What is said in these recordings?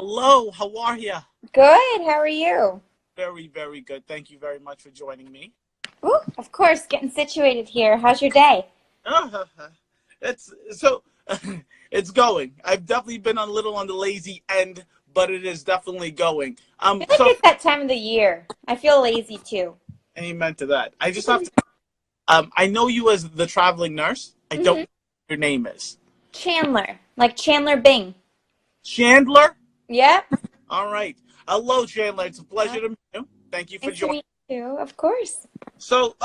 Hello, how are you? Good. How are you? Very, very good. Thank you very much for joining me. Ooh, of course, getting situated here. How's your day? It's so it's going. I've definitely been a little on the lazy end, but it is definitely going. I feel like it's that time of the year. I feel lazy too. Amen to that. I just have to. I know you as the traveling nurse. I don't know what your name is. Chandler, like Chandler Bing. Chandler. Yep. All right. Hello, Chandler. It's a pleasure to meet you. Thank you for Nice to joining. meet you, of course. So,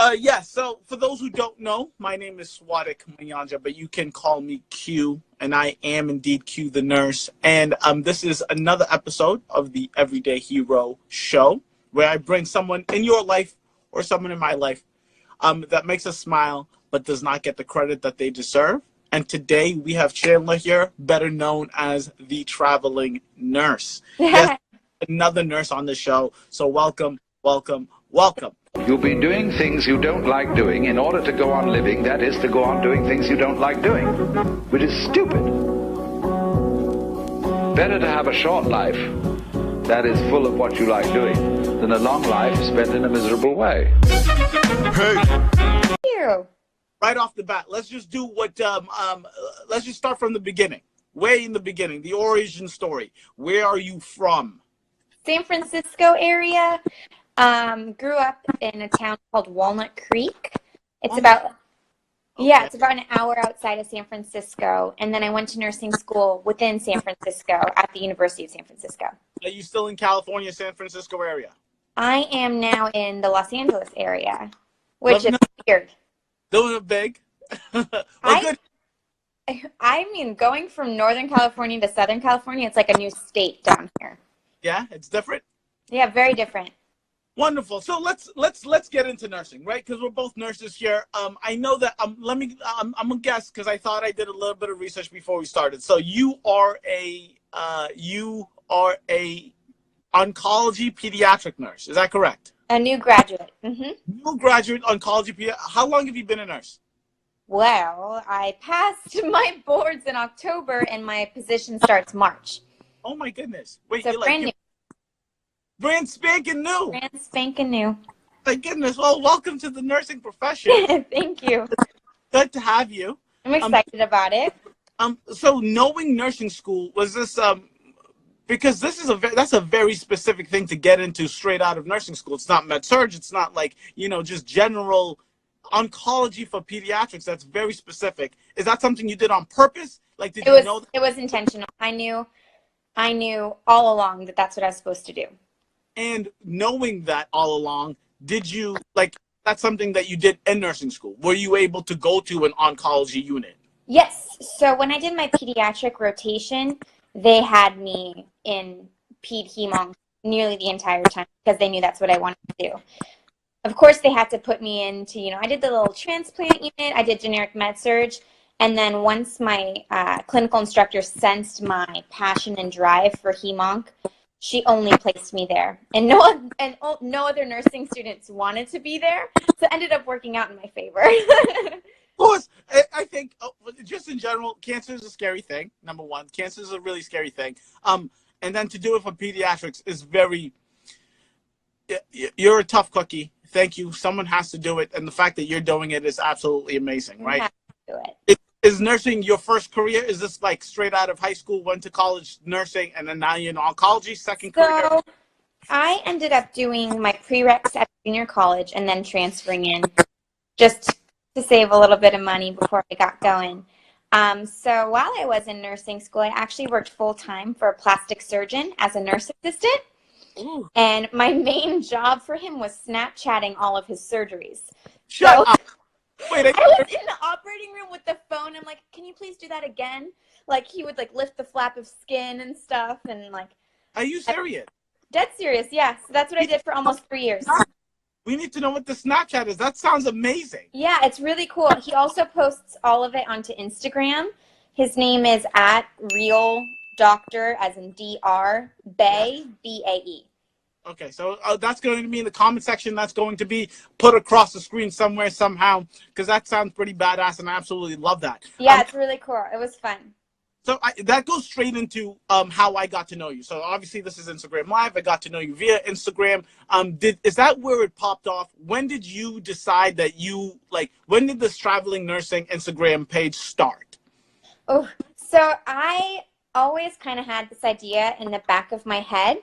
so for those who don't know, my name is Swadik Mayanja, but you can call me Q, and I am indeed Q the nurse. And this is another episode of the Everyday Hero show, where I bring someone in your life or someone in my life that makes us smile, but does not get the credit that they deserve. And today we have Chandler here, better known as the traveling nurse. Yes, another nurse on the show. So welcome, welcome, welcome. You'll be doing things you don't like doing in order to go on living, that is, to go on doing things you don't like doing, which is stupid. Better to have a short life that is full of what you like doing than a long life spent in a miserable way. Hey. Thank you. Right off the bat, let's just do what, let's just start from the beginning. Way in the beginning, the origin story. Where are you from? San Francisco area. Grew up in a town called Walnut Creek. It's about it's about an hour outside of San Francisco. And then I went to nursing school within San Francisco at the University of San Francisco. Are you still in California, San Francisco area? I am now in the Los Angeles area, which is weird. Doing it big. I mean, going from Northern California to Southern California, it's like a new state down here. Yeah, it's different. Yeah, very different. Wonderful. So let's get into nursing, right? Because we're both nurses here. I know that. I'm gonna guess because I thought I did a little bit of research before we started. So you are a oncology pediatric nurse. Is that correct? A new graduate. New graduate oncology. How long have you been a nurse? Well, I passed my boards in October, and my position starts March. Oh my goodness! Wait, so brand new. Brand spanking new. Brand spanking new. My goodness! Well, welcome to the nursing profession. Thank you. Good to have you. I'm excited about it. So knowing nursing school, was this because that's a very specific thing to get into straight out of nursing school. It's not med-surg. It's not like, just general oncology for pediatrics. That's very specific. Is that something you did on purpose? Like, did you know that? It was intentional. I knew all along that that's what I was supposed to do. And knowing that all along, did you, that's something that you did in nursing school? Were you able to go to an oncology unit? Yes. So when I did my pediatric rotation, they had me in ped hemonc nearly the entire time because they knew that's what I wanted to do. Of course, they had to put me into, I did the little transplant unit, I did generic med-surg, and then once my clinical instructor sensed my passion and drive for hemonc, she only placed me there. And no other nursing students wanted to be there, so it ended up working out in my favor. Of course, I think just in general, cancer is a scary thing. Number one, cancer is a really scary thing. And then to do it for pediatrics is you're a tough cookie. Thank you. Someone has to do it. And the fact that you're doing it is absolutely amazing, right? You have to do it. Is nursing your first career? Is this like straight out of high school, went to college nursing, and then now you're in oncology, second career? So I ended up doing my prereqs at junior college and then transferring in just to save a little bit of money before I got going. So while I was in nursing school, I actually worked full-time for a plastic surgeon as a nurse assistant. Ooh. And my main job for him was Snapchatting all of his surgeries. Shut up. Wait, I was in the operating room with the phone. I'm like, can you please do that again? Like, he would, lift the flap of skin and stuff. And, Are you serious? Dead serious, yeah. So that's what I did for almost 3 years. We need to know what the Snapchat is. That sounds amazing. Yeah, it's really cool. He also posts all of it onto Instagram. His name is @RealDoctor, as in DR, Bae, B-A-E. Okay, so that's going to be in the comment section. That's going to be put across the screen somewhere, somehow, because that sounds pretty badass, and I absolutely love that. Yeah, it's really cool. It was fun. that goes straight into how I got to know you. So obviously this is Instagram Live. I got to know you via Instagram. Is that where it popped off? When did you decide that when did this traveling nursing Instagram page start? Oh, so I always kind of had this idea in the back of my head,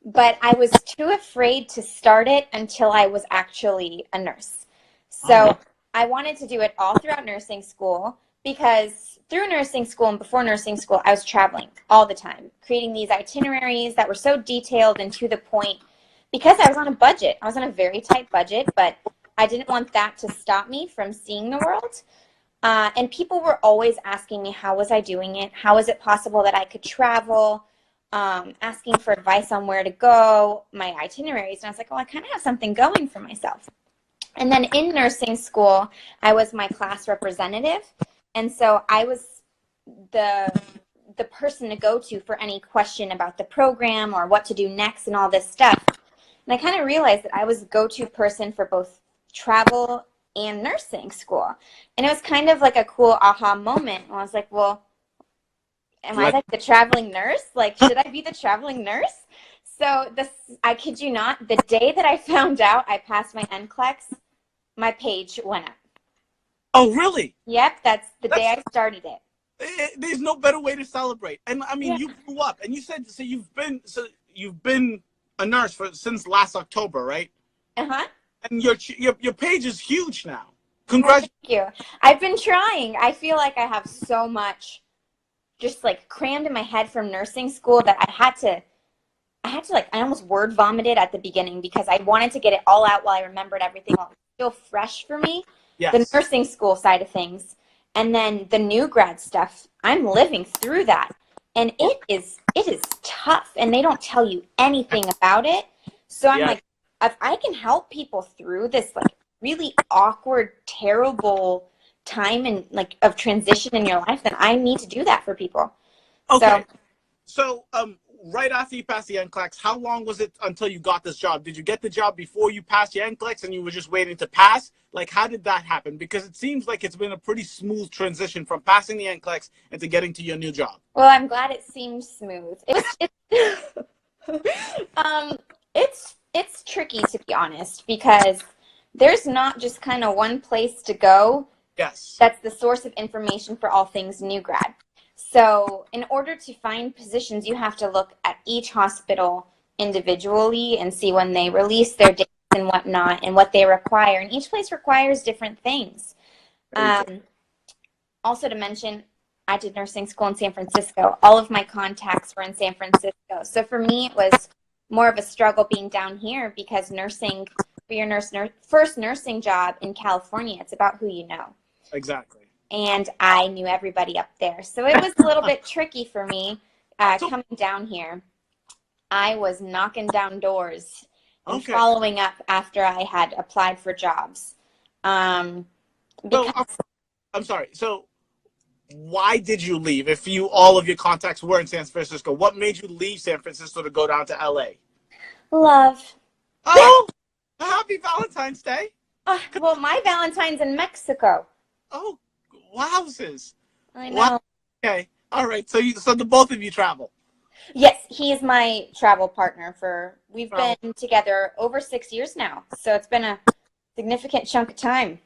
but I was too afraid to start it until I was actually a nurse. So I wanted to do it all throughout nursing school, because through nursing school and before nursing school, I was traveling all the time, creating these itineraries that were so detailed and to the point, because I was on a budget. I was on a very tight budget, but I didn't want that to stop me from seeing the world. And people were always asking me, how was I doing it? How is it possible that I could travel? Asking for advice on where to go, my itineraries. And I was like, well, I kind of have something going for myself. And then in nursing school, I was my class representative. And so I was the person to go to for any question about the program or what to do next and all this stuff. And I kind of realized that I was the go-to person for both travel and nursing school. And it was kind of like a cool aha moment when I was like, well, am I like the traveling nurse? Like, should I be the traveling nurse? So I kid you not, the day that I found out I passed my NCLEX, my page went up. Oh, really? Yep, that's the day I started it. There's no better way to celebrate. And I mean, you grew up, and you said you've been a nurse since last October, right? Uh-huh. And your page is huge now. Congratulations. Thank you. I've been trying. I feel like I have so much just like crammed in my head from nursing school that I had to I almost word vomited at the beginning because I wanted to get it all out while I remembered everything while it was still fresh for me. Yes. The nursing school side of things. And then the new grad stuff, I'm living through that. And it is tough, and they don't tell you anything about it. So I'm like, if I can help people through this like really awkward, terrible time and like of transition in your life, then I need to do that for people. Okay. So right after you passed the NCLEX, how long was it until you got this job? Did you get the job before you passed your NCLEX and you were just waiting to pass? Like, how did that happen? Because it seems like it's been a pretty smooth transition from passing the NCLEX into getting to your new job. Well, I'm glad it seems smooth. It's tricky, to be honest, because there's not just kind of one place to go. Yes. That's the source of information for all things new grad. So in order to find positions, you have to look at each hospital individually and see when they release their dates and whatnot and what they require. And each place requires different things. Also to mention, I did nursing school in San Francisco. All of my contacts were in San Francisco. So for me, it was more of a struggle being down here because nursing, for your first nursing job in California, it's about who you know. Exactly. And I knew everybody up there. So it was a little bit tricky for me coming down here. I was knocking down doors and following up after I had applied for jobs. I'm sorry. So why did you leave if all of your contacts were in San Francisco? What made you leave San Francisco to go down to LA? Love. Oh, happy Valentine's Day. Well, my Valentine's in Mexico. Oh, wowzers. I know. Wow. Okay. All right. So the both of you travel. Yes, he is my travel partner we've been together over 6 years now. So it's been a significant chunk of time.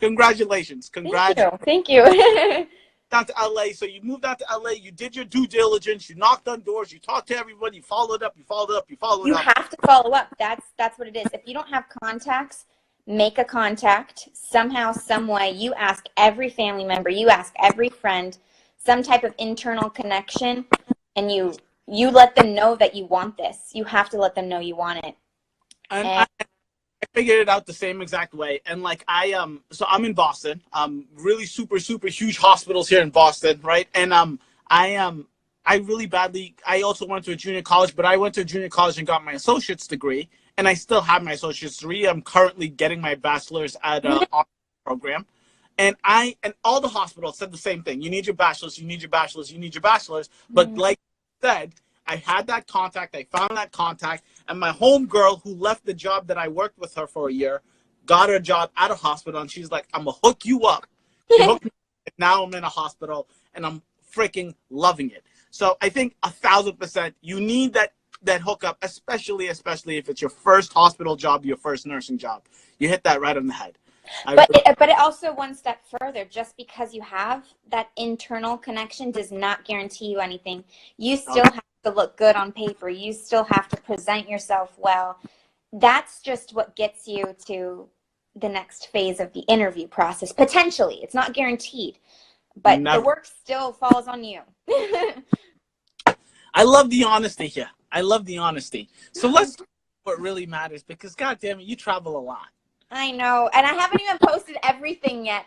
Congratulations. Thank you. Down to LA. So you moved out to LA, you did your due diligence, you knocked on doors, you talked to everybody, you followed up. You have to follow up. That's what it is. If you don't have contacts, make a contact somehow, some way. You ask every family member, you ask every friend, some type of internal connection, and you let them know that you want this. You have to let them know you want it. I figured it out the same exact way. And like so I'm in Boston. Really super huge hospitals here in Boston, right? And I really badly, I also went to a junior college, but I went to a junior college and got my associate's degree, and I still have my associate's degree. I'm currently getting my bachelor's at an program. And all the hospitals said the same thing. You need your bachelor's, you need your bachelor's, you need your bachelor's. But like I said, I had that contact, I found that contact, and my homegirl who left the job that I worked with her for a year, got her a job at a hospital, and she's like, I'm gonna hook you up. She hooked me up, and now I'm in a hospital, and freaking loving it. So I think 1,000% you need that hookup, especially if it's your first hospital job, your first nursing job. You hit that right on the head. But it also one step further. Just because you have that internal connection does not guarantee you anything. You still have to look good on paper. You still have to present yourself well. That's just what gets you to the next phase of the interview process. Potentially. It's not guaranteed. But the work still falls on you. I love the honesty here. I love the honesty. So let's talk about what really matters, because God damn it, you travel a lot. I know, and I haven't even posted everything yet.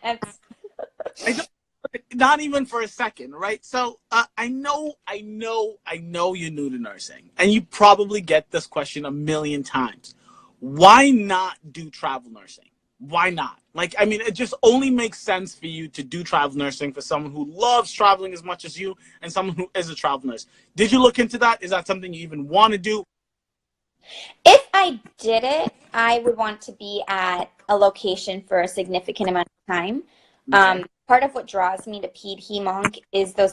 Not even for a second, right? So I know you're new to nursing, and you probably get this question a million times. Why not do travel nursing? Why not? Like, I mean, it just only makes sense for you to do travel nursing for someone who loves traveling as much as you and someone who is a travel nurse. Did you look into that? Is that something you even want to do? If I did it, I would want to be at a location for a significant amount of time. Okay. Part of what draws me to Ped Hem/Onc is the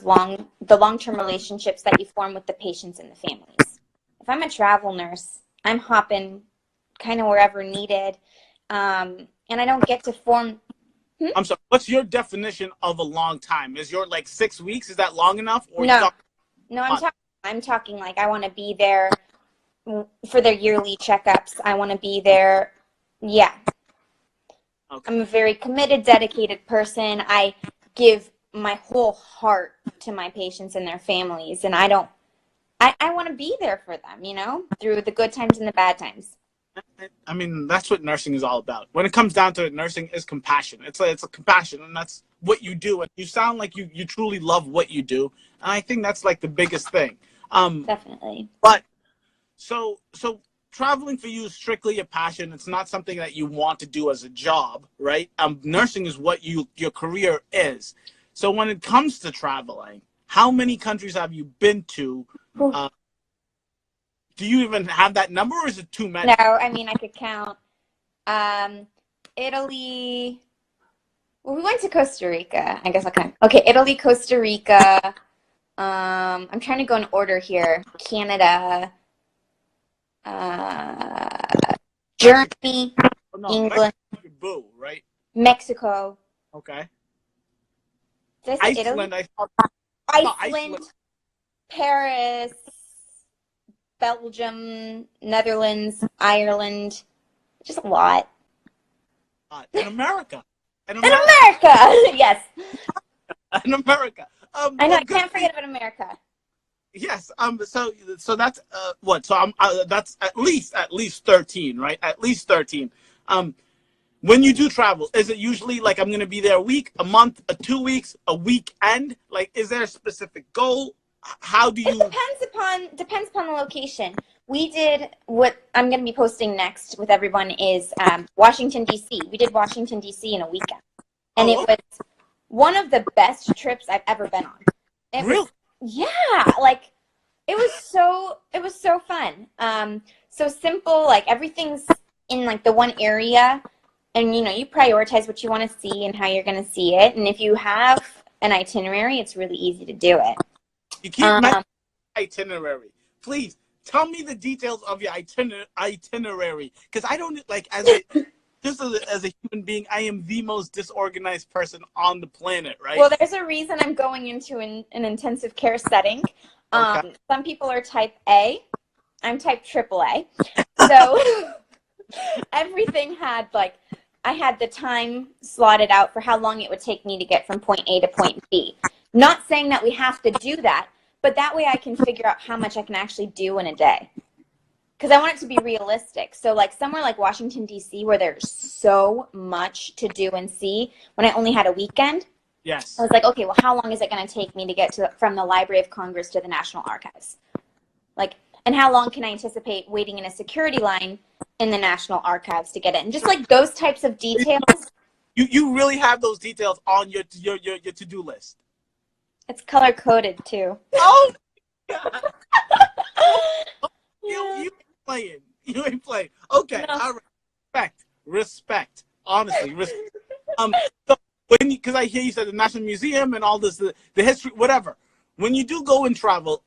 long-term relationships that you form with the patients and the families. If I'm a travel nurse, I'm hopping kind of wherever needed, and I don't get to form. I'm sorry. What's your definition of a long time? Is your like 6 weeks? Is that long enough? Or no, I'm talking like I want to be there for their yearly checkups. I want to be there. Yeah. Okay. I'm a very committed, dedicated person. I give my whole heart to my patients and their families, and I want to be there for them, you know, through the good times and the bad times. I mean, that's what nursing is all about. When it comes down to it, nursing is compassion. It's a compassion, and that's what you do. And you sound like you truly love what you do, and I think that's like the biggest thing. Definitely. But so traveling for you is strictly a passion. It's not something that you want to do as a job, right? Nursing is what your career is. So when it comes to traveling, how many countries have you been to? Do you even have that number, or is it too many? No, I mean, I could count. Italy. Well, we went to Costa Rica. I guess I can. Okay, Italy, Costa Rica. I'm trying to go in order here. Canada. Germany, England, Mexico, right? Mexico. Okay. Iceland, Iceland, Paris, Belgium, Netherlands, Ireland. Just a lot. In America. In America, yes. In America. I know. I can't forget about America. Yes. So that's what? So that's at least 13, right? At least 13. When you do travel, is it usually like I'm going to be there a week, a month, 2 weeks, a weekend? Like, is there a specific goal? How do you? It depends upon the location. We did what I'm going to be posting next with everyone is Washington D.C. We did Washington D.C. in a weekend, and it was one of the best trips I've ever been on. Really? Yeah, like it was so fun. So simple, like everything's in like the one area, and you know, you prioritize what you want to see and how you're going to see it. And if you have an itinerary, it's really easy to do it. You keep mentioning itinerary. Please tell me the details of your itinerary, because I don't like as a human being, I am the most disorganized person on the planet, right? Well, there's a reason I'm going into an intensive care setting. Okay. Some people are type A. I'm type AAA. So everything had I had the time slotted out for how long it would take me to get from point A to point B. Not saying that we have to do that, but that way I can figure out how much I can actually do in a day. Because I want it to be realistic. So like somewhere like Washington, D.C., where there's so much to do and see, when I only had a weekend, yes, I was like, okay, well, how long is it going to take me to get from the Library of Congress to the National Archives? Like, and how long can I anticipate waiting in a security line in the National Archives to get in? Just like those types of details. You really have those details on your to-do list. It's color-coded, too. Oh, God. You playing. You ain't playing. Okay, no. All right. Respect. Honestly, respect. So because I hear you said the National Museum and all this, the history, whatever. When you do go and travel,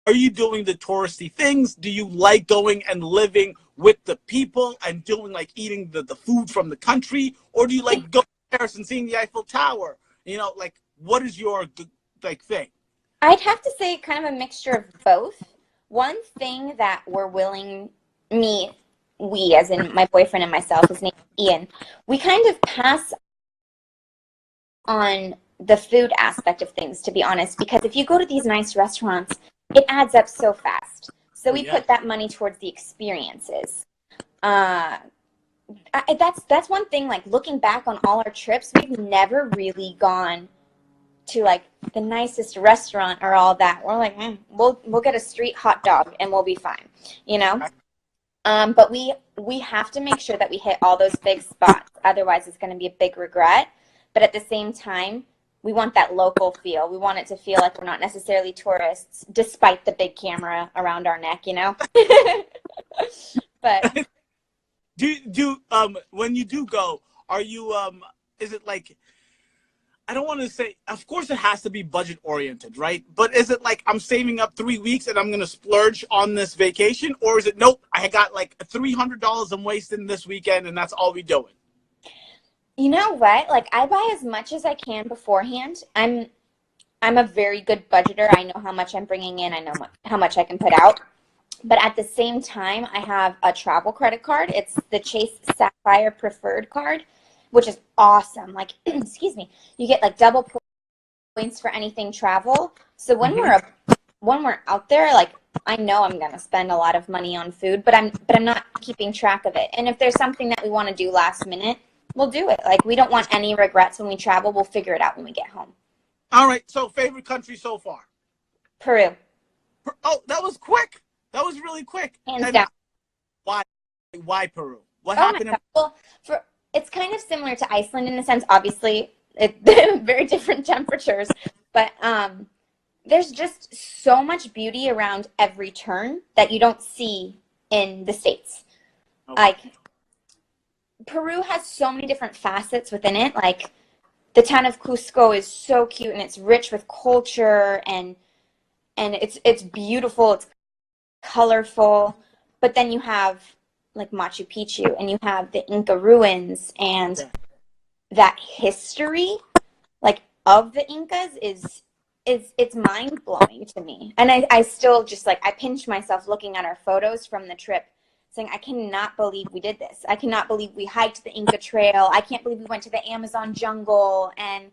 are you doing the touristy things? Do you like going and living with the people and doing like eating the food from the country? Or do you like going to Paris and seeing the Eiffel Tower? You know, like what is your like thing? I'd have to say kind of a mixture of both. One thing that we're willing, we as in my boyfriend and myself, his name is Ian, we kind of pass on the food aspect of things, to be honest, because if you go to these nice restaurants, it adds up so fast. So we put that money towards the experiences. That's one thing, like looking back on all our trips, we've never really gone to like the nicest restaurant or all that. We're like, we'll get a street hot dog and we'll be fine, you know? But we have to make sure that we hit all those big spots. Otherwise, it's going to be a big regret. But at the same time, we want that local feel. We want it to feel like we're not necessarily tourists, despite the big camera around our neck, you know? But when you do go, are you is it like, I don't want to say, of course it has to be budget oriented, right? But is it like I'm saving up 3 weeks and I'm going to splurge on this vacation? Or is it, nope, I got like $300 I'm wasting this weekend and that's all we doing? You know what? Like I buy as much as I can beforehand. I'm a very good budgeter. I know how much I'm bringing in. I know how much I can put out. But at the same time, I have a travel credit card. It's the Chase Sapphire Preferred card, which is awesome. Like, excuse me, you get like double points for anything travel. So when we're out there, like I know I'm gonna spend a lot of money on food, but I'm not keeping track of it. And if there's something that we want to do last minute, we'll do it. Like we don't want any regrets when we travel. We'll figure it out when we get home. All right. So favorite country so far? Peru. Oh, that was quick. That was really quick. Hands down. Why Peru? What happened? Well, it's kind of similar to Iceland in a sense. Obviously, very different temperatures, but there's just so much beauty around every turn that you don't see in the States. Okay. Like Peru has so many different facets within it. Like the town of Cusco is so cute and it's rich with culture and it's beautiful. It's colorful. But then you have like Machu Picchu and you have the Inca ruins and that history like of the Incas is it's mind blowing to me. And I still just like I pinch myself looking at our photos from the trip saying, I cannot believe we did this. I cannot believe we hiked the Inca Trail. I can't believe we went to the Amazon jungle. And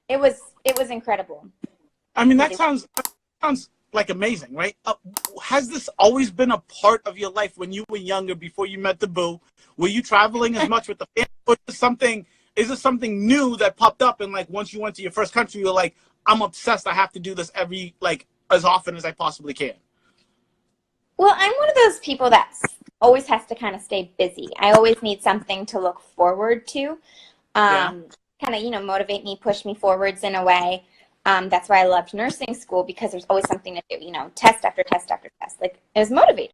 it was incredible. I mean, that sounds like amazing, right? Has this always been a part of your life when you were younger, before you met the boo? Were you traveling as much with the family? Or is this something new that popped up and like once you went to your first country, you're like, I'm obsessed. I have to do this as often as I possibly can? Well, I'm one of those people that always has to kind of stay busy. I always need something to look forward to, kind of, motivate me, push me forwards in a way. That's why I loved nursing school, because there's always something to do, test after test after test. Like, it was motivating.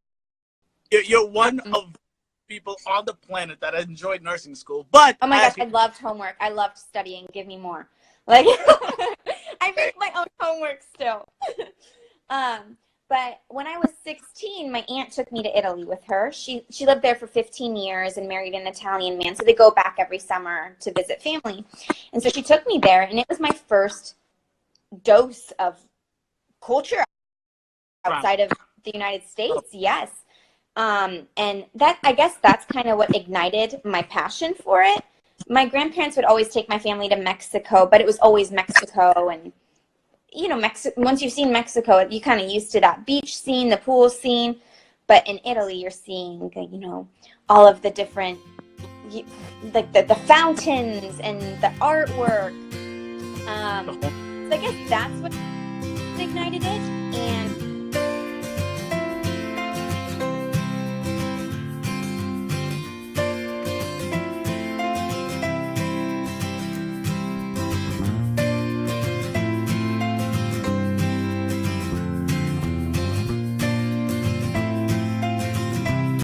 You're one of people on the planet that enjoyed nursing school, but oh my gosh, I loved homework. I loved studying. Give me more. Like, I make my own homework still. But when I was 16, my aunt took me to Italy with her. She lived there for 15 years and married an Italian man. So they go back every summer to visit family. And so she took me there, and it was my first dose of culture outside of the United States. Yes. And I guess that's kind of what ignited my passion for it. My grandparents would always take my family to Mexico, but it was always Mexico. And once you've seen Mexico, you're kind of used to that beach scene, the pool scene. But in Italy, you're seeing, all of the different, like the fountains and the artwork. So I guess that's what ignited it.